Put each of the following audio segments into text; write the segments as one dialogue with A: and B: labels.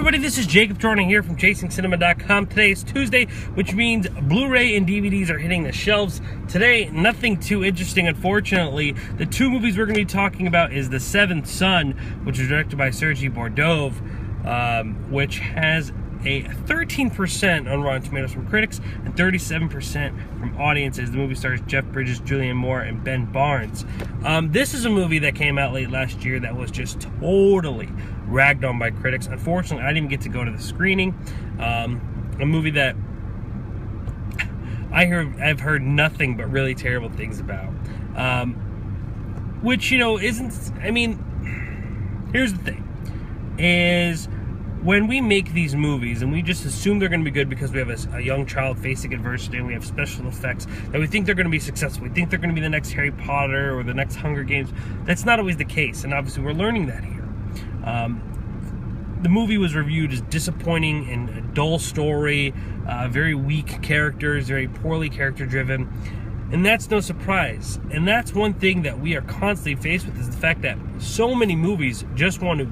A: everybody, this is Jacob Jordan here from ChasingCinema.com. Today is Tuesday, which means Blu-ray and DVDs are hitting the shelves. Today, nothing too interesting, unfortunately. The two movies we're going to be talking about is The Seventh Son, which is directed by Sergei Bordov, which has a 13% on Rotten Tomatoes from critics and 37% from audiences. The movie stars Jeff Bridges, Julianne Moore, and Ben Barnes. This is a movie that came out late last year that was just totally ragged on by critics. Unfortunately, I didn't get to go to the screening. A movie that I've heard nothing but really terrible things about. Which, you know, isn't... I mean, here's the thing. Is... when we make these movies and we just assume they're going to be good because we have a young child facing adversity and we have special effects, that we think they're going to be successful, we think they're going to be the next Harry Potter or the next Hunger Games, that's not always the case, and obviously we're learning that here. The movie was reviewed as disappointing and a dull story, very weak characters, very poorly character-driven, and that's no surprise. And that's one thing that we are constantly faced with, is the fact that so many movies just want to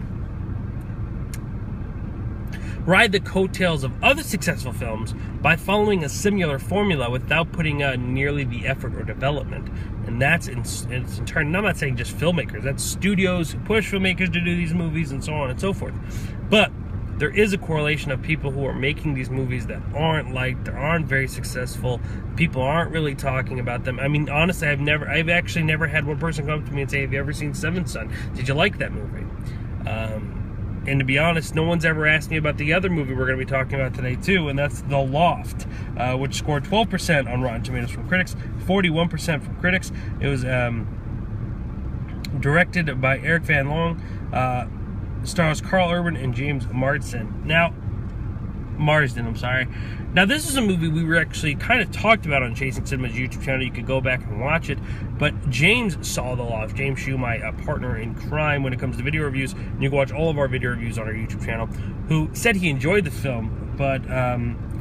A: ride the coattails of other successful films by following a similar formula without putting out nearly the effort or development. And that's in turn, and I'm not saying just filmmakers, that's studios who push filmmakers to do these movies and so on and so forth. But there is a correlation of people who are making these movies that aren't liked, that aren't very successful, people aren't really talking about them. I mean, honestly, I've actually never had one person come up to me and say, have you ever seen Seventh Son? Did you like that movie? And to be honest, no one's ever asked me about the other movie we're going to be talking about today, too, and that's The Loft, which scored 12% on Rotten Tomatoes from critics, 41% from critics. It was directed by Eric Van Long, stars Carl Urban and James Marsden. Now, this is a movie we were actually kind of talked about on Chasing Cinema's YouTube channel. You could go back and watch it. But James saw The Loft. James Shue, my partner in crime when it comes to video reviews, and you can watch all of our video reviews on our YouTube channel, who said he enjoyed the film, but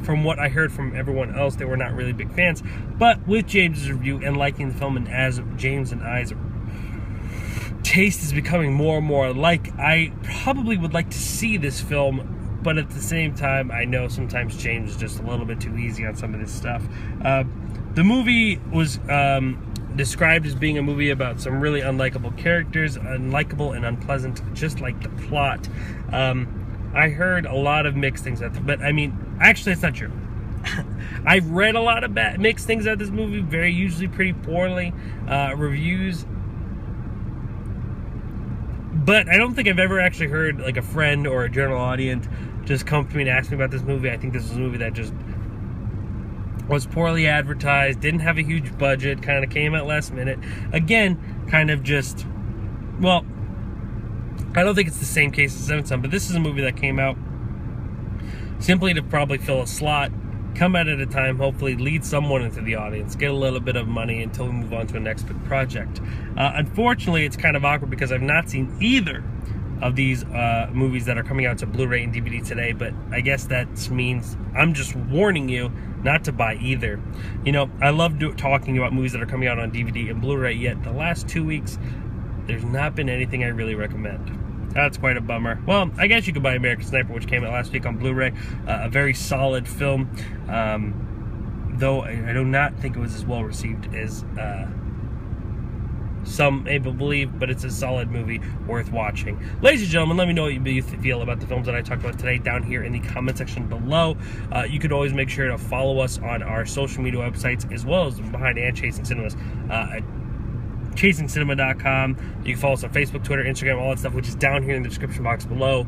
A: from what I heard from everyone else, they were not really big fans. But with James's review and liking the film, and as James and I's taste is becoming more and more alike, I probably would like to see this film. But at the same time, I know sometimes James is just a little bit too easy on some of this stuff. The movie was described as being a movie about some really unlikable characters, unlikable and unpleasant, just like the plot. I heard a lot of mixed things, but I mean, actually, it's not true. I've read a lot of mixed things about this movie, usually pretty poorly reviews. But I don't think I've ever actually heard like a friend or a general audience just come to me and ask me about this movie. I think this was a movie that just was poorly advertised, didn't have a huge budget, kind of came out last minute. Again, kind of just, well, I don't think it's the same case as Seventh Son, but this is a movie that came out simply to probably fill a slot, come out at a time, hopefully lead someone into the audience, get a little bit of money until we move on to a next big project. Unfortunately, it's kind of awkward because I've not seen either of these movies that are coming out to Blu-ray and DVD today, but I guess that means I'm just warning you not to buy either. You know, I love talking about movies that are coming out on DVD and Blu-ray, yet the last 2 weeks, there's not been anything I really recommend. That's quite a bummer. Well, I guess you could buy American Sniper, which came out last week on Blu-ray. A very solid film, though I do not think it was as well received as some may believe, but it's a solid movie worth watching. Ladies and gentlemen, let me know what you feel about the films that I talked about today down here in the comment section below. You could always make sure to follow us on our social media websites, as well as Behind and Chasing Cinemas at ChasingCinema.com. You can follow us on Facebook, Twitter, Instagram, all that stuff, which is down here in the description box below.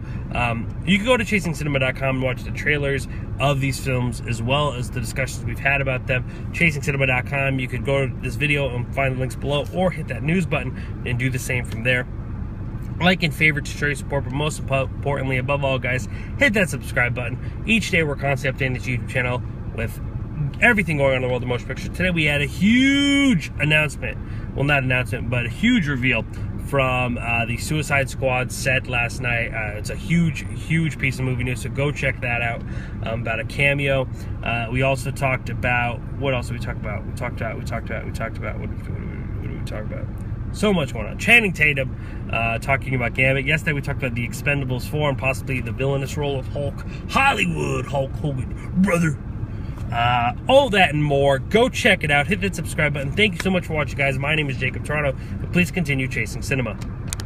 A: You can go to ChasingCinema.com and watch the trailers of these films, as well as the discussions we've had about them. ChasingCinema.com, you could go to this video and find the links below, or hit that news button and do the same from there. Like and favorite to show your support, but most importantly, above all, guys, hit that subscribe button. Each day we're constantly updating this YouTube channel with everything going on in the world of motion pictures. Today we had a huge announcement. Well, not announcement, but a huge reveal from the Suicide Squad set last night. It's a huge piece of movie news, so go check that out. About a cameo. We also talked about, what else did we talk about? What did we talk about? So much going on. Channing Tatum talking about Gambit. Yesterday we talked about the Expendables 4 and possibly the villainous role of Hulk. Hollywood Hulk Hogan, brother. All that and more. Go check it out. Hit that subscribe button. Thank you so much for watching, guys. My name is Jacob Toronto. Please continue chasing cinema.